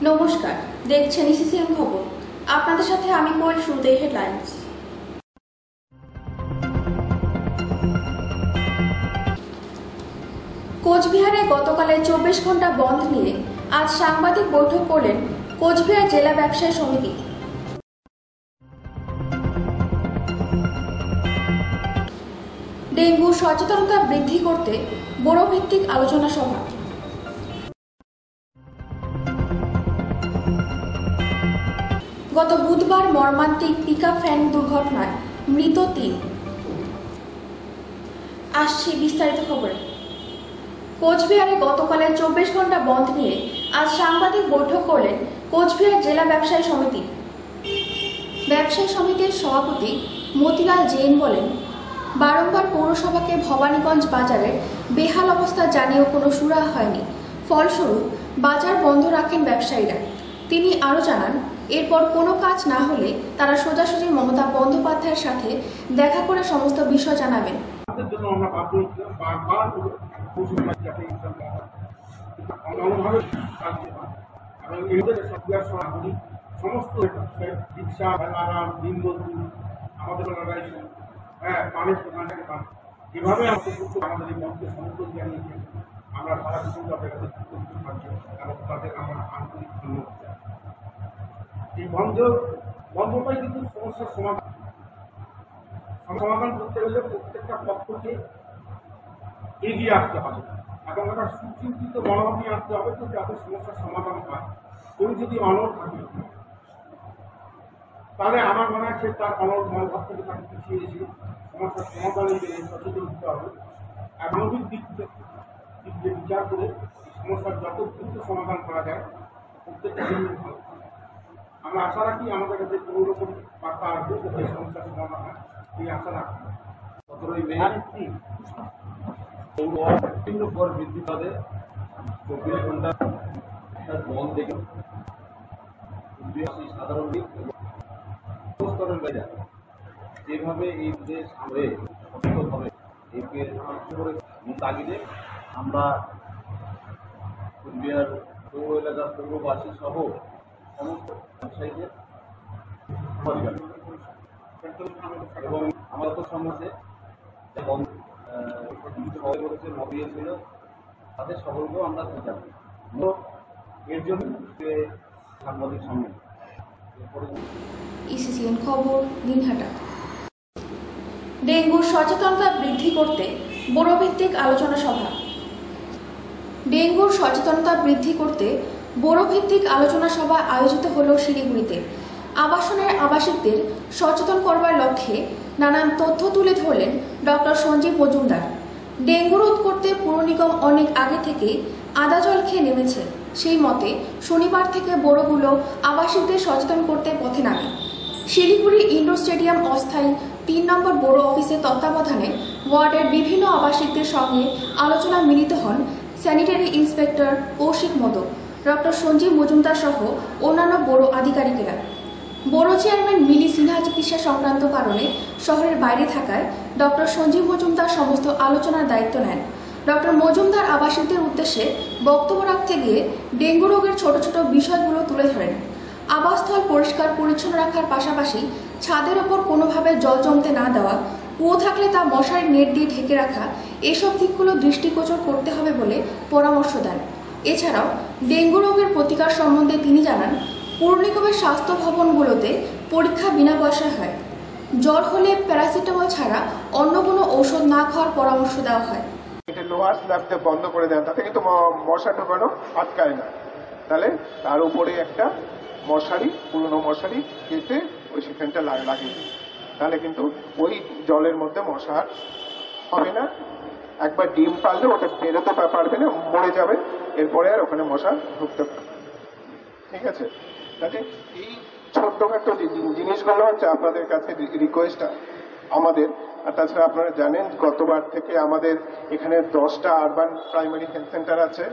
নমস্কার, দেখছেন ইসিসিএন খবর। আপনাদের সাথে আমি কোয়েল। শুরুতেই হেডলাইন্স। কোচবিহারে গতকালে 24 ঘন্টা বন্ধ নিয়ে আজ সাংবাদিক বৈঠক করলেন কোচবিহার জেলা ব্যবসায়ী সমিতি। ডেঙ্গু সচেতনতা বৃদ্ধি করতে বড় ভিত্তিক আলোচনা সভা। গত বুধবার মর্মান্তিক পিকআপ ভ্যান দুর্ঘটনায় মৃত 3। আসছি বিস্তারিত খবরে। কোচবিহারে গতকালে 24 ঘন্টা বন্ধ নিয়ে আজ সাংবাদিক বৈঠক করলেন কোচবিহার জেলা ব্যবসায়ী সমিতি। ব্যবসায়ী সমিতির সভাপতি মতিলাল জৈন বলেন, বারংবার পৌরসভাকে ভবানীগঞ্জ বাজারের বেহাল অবস্থা জানিয়েও কোনো সুরাহা হয়নি। ফলস্বরূপ বাজার বন্ধ রাখেন ব্যবসায়ীরা। তিনি আরও জানান, এরপর কোনো কাজ না হলে তারা সোজাসুজি মমতা বন্দ্যোপাধ্যায়ের সাথে দেখা করে সমস্ত বিষয় জানাবেন। সমস্ত রিক্সা দিনবন্ধু আমাদের পানের দোকানটাকে পান যেভাবে আমাদের এই মঞ্চে সমর্থন জানিয়েছেন, আমরা সারা কিছু তাদের কাছে থাকছি এবং তাদের আমরা আন্তরিক ধন্যবাদ। এই বন্ধটাই কিন্তু সমস্যার সমাধান করতে হলে প্রত্যেকটা পক্ষকে এগিয়ে আসতে হবে এবং একটা সুচিন্তিত মনোভাব নিয়ে আসতে হবে, তো যাতে সমস্যার সমাধান হয়। কেউ যদি অনড় থাকে তাহলে আমার মনে হয় সে তার অনড় মনোভাব থেকে তাকে পিছিয়ে এসে সমস্যার সমাধানের জন্য সচেতন হতে হবে। মানবিক দিক দিয়ে বিচার করে সমস্যার যত দ্রুত সমাধান করা যায় প্রত্যেকটা জন্য ভালো। আমরা আশা রাখি আমাদের কাছে কোনো রকম বার্তা আসবে যাতে সমস্যার সমাধান হয়, এই আশা রাখি। 17ই মে বিভিন্ন কর বৃদ্ধি পাবে 24 ঘন্টা বন্ধ দেখে সাধারণ স্তরের বাজার যেভাবে এই দেশ হয়ে সচেতন হবে এই তাগিদে আমরা কোচবিহার পৌর এলাকার পৌরবাসী সহ সমস্ত ব্যবসায়ীদের এবং আমার তো সমাজে এবং করেছে মবিয়েছিল তাদের সকলকেও আমরা জানি। এর জন্য সাংবাদিক সম্মেলন। ইসিসিএন খবর, দিনহাটা। ডেঙ্গুর সচেতনতা বৃদ্ধি করতে বড় ভিত্তিক আলোচনা সভা। ডেঙ্গুর সচেতনতা বৃদ্ধি করতে বড় ভিত্তিক আলোচনা সভা আয়োজিত হল শিলিগুড়িতে। আবাসনের আবাসিকদের সচেতন করবার লক্ষ্যে নানান তথ্য তুলে ধরলেন ডক্টর সঞ্জীব মজুমদার। ডেঙ্গু রোধ করতে পুর নিগম অনেক আগে থেকে আদা জল খেয়ে নেমেছে। সেই মতে শনিবার থেকে বড়গুলো আবাসিকদের সচেতন করতে পথে নামে। শিলিগুড়ি ইন্ডোর স্টেডিয়াম অস্থায়ী 3 নম্বর বড় অফিসের তত্ত্বাবধানে ওয়ার্ডের বিভিন্ন আবাসিকদের সঙ্গে আলোচনা মিলিত হন sanitary inspector Kaushik Modak, doctor Sanjib Majumdar সহ অন্যান্য বড় আধিকারিকেরা। বড় চেয়ারম্যান মিলি সিনহা চিকিৎসা সংক্রান্ত কারণে শহরের বাইরে থাকায় ডক্টর সঞ্জীব মজুমদার সমস্ত আলোচনার দায়িত্ব নেন। ডক্টর মজুমদার আবাসিকদের উদ্দেশ্যে বক্তব্য রাখতে গিয়ে ডেঙ্গু রোগের ছোট ছোট বিষয়গুলো তুলে ধরেন। আবাসস্থল পরিষ্কার পরিচ্ছন্ন রাখার পাশাপাশি ছাদের ওপর কোনোভাবে জল জমতে না দেওয়া, কুয়ো থাকলে তা মশারির নেট দিয়ে ঢেকে রাখা, এসব দিকগুলো দৃষ্টিগোচর করতে হবে বলে পরামর্শ দেন। এছাড়াও ডেঙ্গু রোগের প্রতিকার সম্বন্ধে তিনি জানান, পুর নিগমের স্বাস্থ্য ভবনগুলোতে পরীক্ষা বিনা পয়সায় হয়। জ্বর হলে প্যারাসিটামল ছাড়া অন্য কোনো ঔষধ না খাওয়ার পরামর্শ দেওয়া হয়। লোহার স্ল্যাবটা বন্ধ করে দেন, তাতে কিন্তু মশা ঢোকানো আটকায় না। তাহলে তার উপরে একটা মশারি, পুরনো মশারি কেটে ওই সেখানটা লাগিয়ে দিন, তাহলে কিন্তু ওই জলের মধ্যে মশা হবে না। একবার ডিম পারলে ওটা বেরোতে পারবে না, মরে যাবে। এরপরে আর ওখানে মশা ঢুকতে পারবে। ঠিক আছে, তাহলে এই ছোট্টখাটো জিনিসগুলো হচ্ছে আপনাদের কাছে রিকোয়েস্ট আমাদের। আর তাছাড়া আপনারা জানেন গতবার থেকে আমাদের এখানে 10টা আরবান প্রাইমারি হেলথ সেন্টার আছে।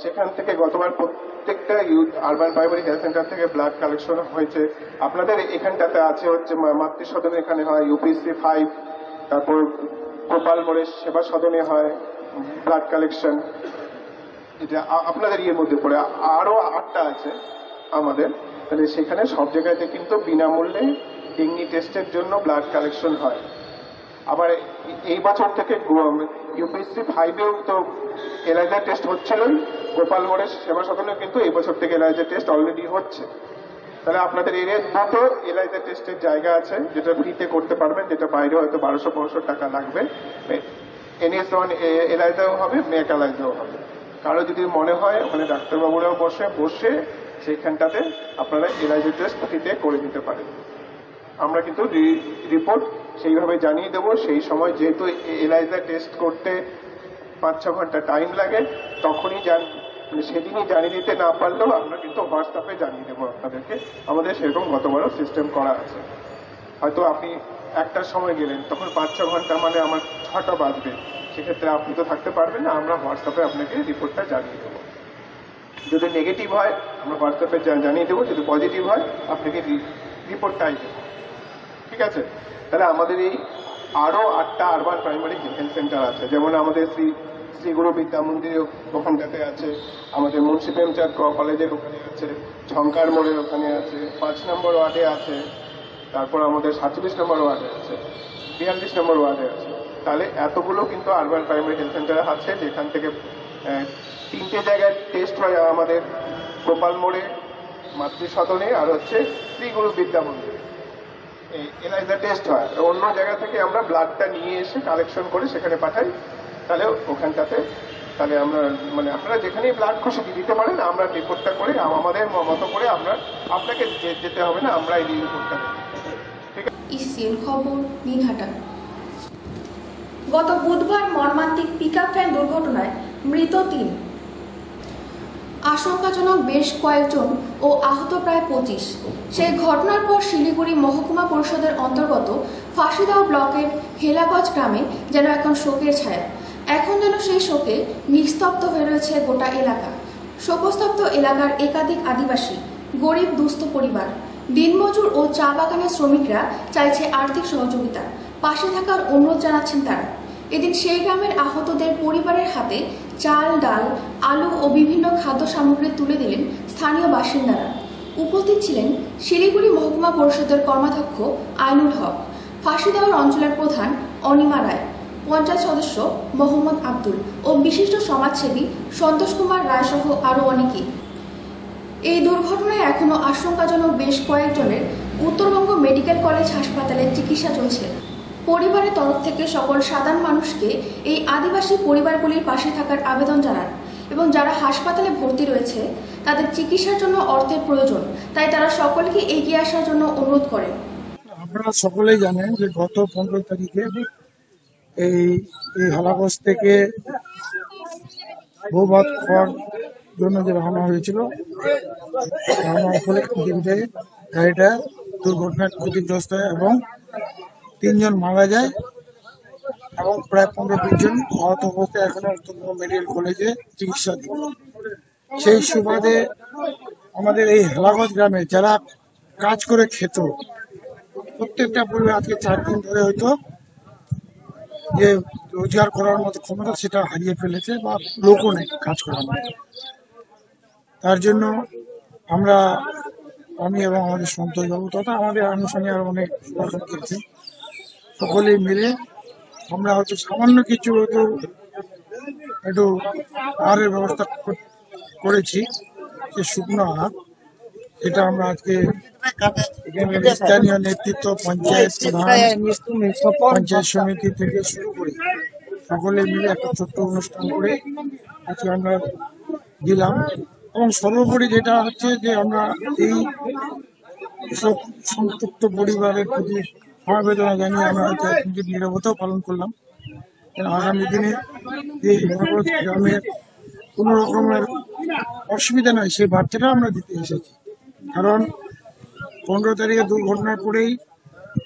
সেখান থেকে গতবার প্রত্যেকটা আরবান প্রাইমারি হেলথ সেন্টার থেকে ব্লাড কালেকশন হয়েছে। আপনাদের এখানটাতে আছে হচ্ছে মাতৃ সদনে, এখানে হয় ইউপিসি 5, তারপর গোপাল মোড়ের সেবা সদনে হয় ব্লাড কালেকশন। এটা আপনাদের ইয়ের মধ্যে পড়ে, আরো 8টা আছে আমাদের। তাহলে সেখানে সব জায়গাতে কিন্তু বিনামূল্যে ডেঙ্গি টেস্টের জন্য ব্লাড কালেকশন হয়। আবার এই বছর থেকে ইউপিএসসি 5-এও তো এলাইজা টেস্ট হচ্ছিলই, গোপাল মোড়ের সেবা সদনে কিন্তু এই বছর থেকে এলাইজা টেস্ট অলরেডি হচ্ছে। তাহলে আপনাদের এরিয়ায় 2টো এলাইজা টেস্টের জায়গা আছে, যেটা ফ্রিতে করতে পারবেন, যেটা বাইরে হয়তো 1200-1500 টাকা লাগবে। NS1 এলাইজাও হবে, মেক এলাইজাও হবে। কারো যদি মনে হয় ওখানে ডাক্তারবাবুরাও বসে সেইখানটাতে আপনারা এলাইজা টেস্ট ফ্রিতে করে দিতে পারেন। আমরা কিন্তু রিপোর্ট সেইভাবে জানিয়ে দেবো। সেই সময় যেহেতু এলাইজা টেস্ট করতে 5-6 ঘন্টা টাইম লাগে, তখনই সেদিনই জানিয়ে দিতে না পারলেও আমরা কিন্তু হোয়াটসঅ্যাপে জানিয়ে দেবো আপনাদেরকে। আমাদের সেরকম গতবারও সিস্টেম করা আছে। হয়তো আপনি 1টার সময় গেলেন, তখন 5-6 ঘন্টা মানে আমার 6টা বাজবে, সেক্ষেত্রে আপনি তো থাকতে পারবেন না, আমরা হোয়াটসঅ্যাপে আপনাকে রিপোর্টটা জানিয়ে দেবো। যদি নেগেটিভ হয় আমরা হোয়াটসঅ্যাপে জানিয়ে দেবো, যদি পজিটিভ হয় আপনাকে রিপোর্টটাই দেবো। ঠিক আছে? তাহলে আমাদের এই আরো 8টা আরবান প্রাইমারি হেলথ সেন্টার আছে, যেমন আমাদের শ্রী গুরু বিদ্যা মন্দির ওখানটাতে আছে, আমাদের মুন্সি প্রেমচাঁদ কলেজের ওখানে আছে, ঝঙ্কার মোড়ের ওখানে আছে, 5 নম্বর ওয়ার্ডে আছে, তারপর আমাদের 47 নম্বর ওয়ার্ডে আছে, 42 নম্বর ওয়ার্ডে আছে। তাহলে এতগুলো কিন্তু আরবান প্রাইমারি হেলথ সেন্টার আছে, যেখান থেকে 3টে জায়গায় টেস্ট হয় আমাদের, গোপাল মোড়ে, মাতৃ সদনে, আর হচ্ছে শ্রী গুরু বিদ্যা মন্দিরে এলাইজা টেস্ট হয়। অন্য জায়গা থেকে আমরা ব্লাডটা নিয়ে এসে কালেকশন করে সেখানে পাঠাই। তাহলে ওখানটাতে তাহলে আমরা মানে আপনারা যেখানেই ব্লাড খুশি দিতে পারেন, আমরা রিপোর্টটা করে আমাদের মতো করে আমরা আপনাকে যেতে হবে না, আমরা এই রিপোর্টটা দেব। ঠিক আছে? ইসিএন খবর, দিনহাটা। গত বুধবার মর্মান্তিক পিকআপ ভ্যান দুর্ঘটনায় মৃত 3, আশঙ্কাজনক বেশ কয়েকজন ও আহত প্রায় 25। সেই ঘটনার পর শিলিগুড়ি মহকুমা পরিষদের অন্তর্গত ফাঁসিদাও ব্লকের হেলাগঞ্জ গ্রামে যেন এখন শোকের ছায়া। এখন যেন সেই শোকে নিস্তব্ধ হয়ে রয়েছে গোটা এলাকা। শোকস্তব্ধ এলাকার একাধিক আদিবাসী, গরিব দুস্থ পরিবার, দিনমজুর ও চা বাগানের শ্রমিকরা চাইছে আর্থিক সহযোগিতা, পাশে থাকার অনুরোধ জানাচ্ছেন তারা। এদিন সেই গ্রামের আহতদের পরিবারের হাতে চাল, ডাল, আলু ও বিভিন্ন খাদ্য সামগ্রী তুলে দিলেন স্থানীয় বাসিন্দারা। উপস্থিত ছিলেন শিলিগুড়ি মহকুমা পরিষদের কর্মাধ্যক্ষ আইনুল হক, ফাঁসিদাওয়ার অঞ্চলের প্রধান অনিমা রায়, পঞ্চায়েত সদস্য মোহাম্মদ আব্দুল ও বিশিষ্ট সমাজসেবী সন্তোষ কুমার রায় সহ আরও অনেকেই। এই দুর্ঘটনায় এখনও আশঙ্কাজনক বেশ কয়েকজনের উত্তরবঙ্গ মেডিকেল কলেজ হাসপাতালে চিকিৎসা চলছে। পরিবারের তরফ থেকে সকল সাধারণ মানুষকে এই আদিবাসী পরিবারগুলির পাশে থাকার আবেদন জানান এবং যারা হাসপাতালে ভর্তি রয়েছে তাদের চিকিৎসার জন্য অর্থের প্রয়োজন, তাই তারা সকলকে এগিয়ে আসার জন্য অনুরোধ করেন। আপনারা সকলেই জানেন যে গত 15 তারিখে এই হালাগঞ্জ থেকে বৌভাত খাওয়ার জন্য যে রওনা হয়েছিল, রওনার ফলে গাড়িটা দুর্ঘটনায় ক্ষতিগ্রস্ত হয় এবং 3 জন মারা যায় এবং প্রায় 15-20 জন আহত অবস্থায় এখনো উত্তরবঙ্গ মেডিকেল কলেজে চিকিৎসাধীন। সেই সুবাদে আমাদের এই হেলাগঞ্জ গ্রামে যারা কাজ করে খেত, প্রত্যেকটা পরিবার আজকে 4 দিন ধরে হয়তো যে রোজগার করার মতো ক্ষমতা সেটা হারিয়ে ফেলেছে বা লোকও নেই কাজ করার মতো। তার জন্য আমি এবং আমাদের সন্তোষবাবু তথা আমাদের আনুষঙ্গে আরো অনেক করছে, সকলেই মিলে আমরা হয়তো সামান্য কিছু একটু আহারের ব্যবস্থা করেছি, যে শুকনো আহার, এটা আমরা আজকে স্থানীয় নেতৃত্ব, পঞ্চায়েত প্রধান, পঞ্চায়েত সমিতি থেকে শুরু করে সকলে মিলে একটা ছোট্ট অনুষ্ঠান করে আজকে আমরা দিলাম। এবং সর্বোপরি যেটা হচ্ছে যে আমরা এই সব সংযুক্ত পরিবারের প্রতি সমবেদনা জানিয়ে আমরা হয়তো নীরবতাও পালন করলাম। আগামী দিনে এই গ্রামের কোন রকমের অসুবিধা নয় সেই বার্তাটা আমরা দিতে এসেছি। কারণ 15 তারিখে দুর্ঘটনার পরেই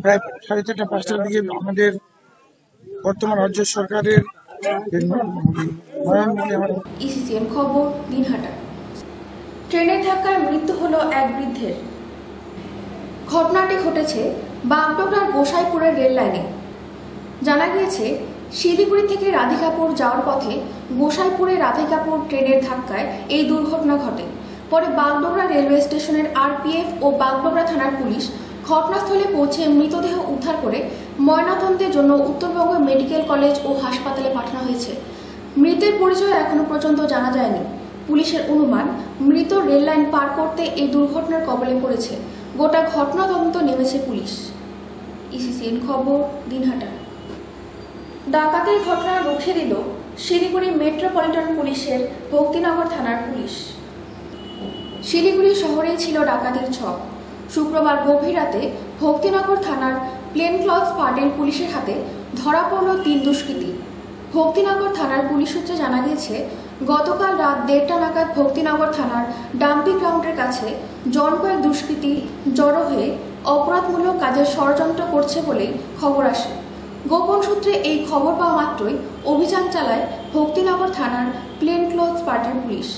প্রায় 4:30-5টার দিকে আমাদের বর্তমান রাজ্য সরকারের ইসিএন খবর, দিনহাটা। ট্রেনের ধাক্কায় মৃত্যু হলো এক বৃদ্ধের। ঘটনাটি ঘটেছে বাগডোগরার গোসাইপুরের রেল লাইনে। জানা গিয়েছে শিলিগুড়ি থেকে রাধিকাপুর যাওয়ার পথে গোসাইপুরে রাধিকাপুর ট্রেনের ধাক্কায় এই দুর্ঘটনা ঘটে। পরে বাগডোগরা রেলওয়ে স্টেশনের আরপিএফ ও বাগডোগরা থানার পুলিশ ঘটনাস্থলে পৌঁছে মৃতদেহ উদ্ধার করে ময়নাতদন্তের জন্য উত্তরবঙ্গ মেডিকেল কলেজ ও হাসপাতালে পাঠানো হয়েছে। মৃতের পরিচয় এখনো পর্যন্ত জানা যায়নি। পুলিশের অনুমান, মৃত রেল লাইন পার করতে এই দুর্ঘটনার কবলে পড়েছে। গোটা ঘটনা তদন্ত নেমেছে পুলিশ। ইসিসিএন খবর, দিনহাটা। ডাকাতির ঘটনা রুখে দিল শিলিগুড়ি মেট্রোপলিটন পুলিশের ভক্তিনগর থানার পুলিশ। শিলিগুড়ি শহরেই ছিল ডাকাতির ছক। শুক্রবার গভীর রাতে ভক্তিনগর থানার প্লেন ক্লথ পার্টির পুলিশের হাতে ধরা পড়ল 3 দুষ্কৃতী। ভক্তিনগর থানার পুলিশ সূত্রে জানা গিয়েছে, গতকাল রাত 1:30 নাগাদ ভক্তিনগর থানার ডাম্পিং গ্রাউন্ডের কাছে জন কয়েক দুষ্কৃতী জড়ো হয়ে অপরাধমূলক কাজের ষড়যন্ত্র করছে বলেই খবর আসে। গোপন সূত্রে এই খবর পাওয়া মাত্রই অভিযান চালায় ভক্তিনগর থানার প্লেন ক্লথ পার্টির পুলিশ।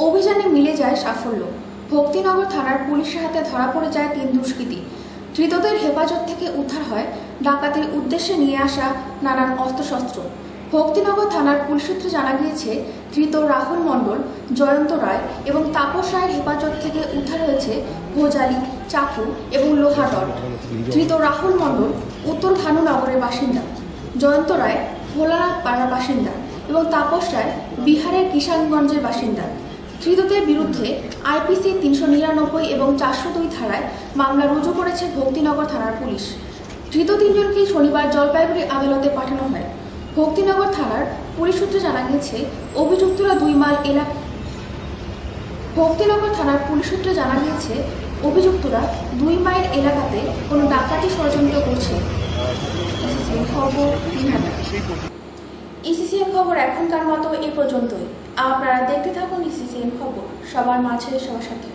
অভিযানে মিলে যায় সাফল্য। ভক্তিনগর থানার পুলিশের হাতে ধরা পড়ে যায় 3 দুষ্কৃতী। ধৃতদের হেফাজত থেকে উদ্ধার হয় ডাকাতির উদ্দেশ্যে নিয়ে আসা নানান অস্ত্রশস্ত্র। ভক্তিনগর থানার পুলিশ সূত্রে জানা গিয়েছে, ধৃত রাহুল মণ্ডল, জয়ন্ত রায় এবং তাপস রায়ের হেফাজত থেকে উদ্ধার হয়েছে ভোজালি, চাকু এবং লোহার রড। ধৃত রাহুল মণ্ডল উত্তর ভানুনগরের বাসিন্দা, জয়ন্ত রায় ভোলানাথ পাড়ার বাসিন্দা এবং তাপস রায় বিহারের কিষানগঞ্জের বাসিন্দা। ধৃতদের বিরুদ্ধে আইপিসি 399 এবং 402 ধারায় মামলা রুজু করেছে ভক্তিনগর থানার পুলিশ। ধৃত 3 জনকেই শনিবার জলপাইগুড়ি আদালতে পাঠানো হয়। ভক্তিনগর থানার পুলিশ সূত্রে জানা গিয়েছে, অভিযুক্তরা 2 মাইল এলাকা ভক্তিনগর থানার পুলিশ সূত্রে জানা গিয়েছে অভিযুক্তরা 2 মাইল এলাকাতে কোনো ডাকাতি ষড়যন্ত্র করছে। ইসিসিএন খবর, দিনহাটা। ইসিসিএন খবর এখনকার মতো এ পর্যন্তই। আপনারা দেখতে থাকুন ইসিসিএন খবর, সবার মাঝে সবার সাথে।